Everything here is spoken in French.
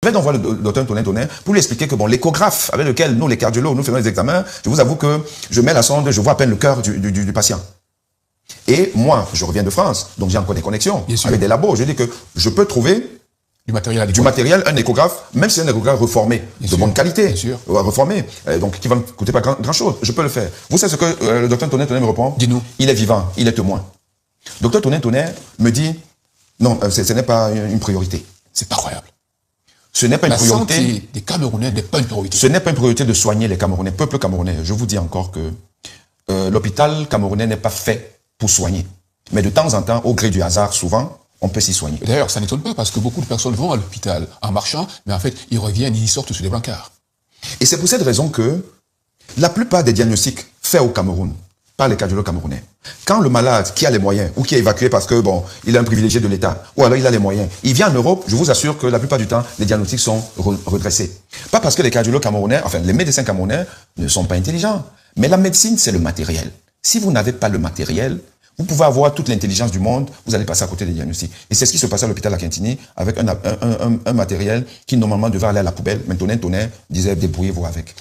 Je vais donc voir le docteur Tonnet pour lui expliquer que bon, l'échographe avec lequel nous, les cardiologues, nous faisons les examens, je vous avoue que je mets la sonde, je vois à peine le cœur du patient. Et moi, je reviens de France, donc j'ai encore des connexions avec des labos. Je dis que je peux trouver du matériel, un échographe, même si c'est un échographe reformé, de bonne qualité, reformé, donc qui va me coûter pas grand chose. Je peux le faire. Vous savez ce que le docteur Tonnet me répond? Dis-nous. Il est vivant, il est témoin. Docteur Tonnet me dit, non, ce n'est pas une priorité. C'est pas croyable. Ce n'est pas une priorité. La santé des Camerounais n'est pas une priorité. Ce n'est pas une priorité de soigner les Camerounais, peuple camerounais. Je vous dis encore que l'hôpital camerounais n'est pas fait pour soigner. Mais de temps en temps, au gré du hasard, souvent, on peut s'y soigner. D'ailleurs, ça n'étonne pas parce que beaucoup de personnes vont à l'hôpital en marchant, mais en fait, ils reviennent, ils sortent sur des brancards. Et c'est pour cette raison que la plupart des diagnostics faits au Cameroun par les cardiologues camerounais, quand le malade qui a les moyens ou qui est évacué parce que bon, il est un privilégié de l'État, ou alors il a les moyens, il vient en Europe, je vous assure que la plupart du temps, les diagnostics sont redressés. Pas parce que les cardiologues camerounais, enfin les médecins camerounais ne sont pas intelligents, mais la médecine c'est le matériel. Si vous n'avez pas le matériel, vous pouvez avoir toute l'intelligence du monde, vous allez passer à côté des diagnostics. Et c'est ce qui se passait à l'hôpital Akintini avec un matériel qui normalement devait aller à la poubelle. Mais Tonnet disait débrouillez-vous avec.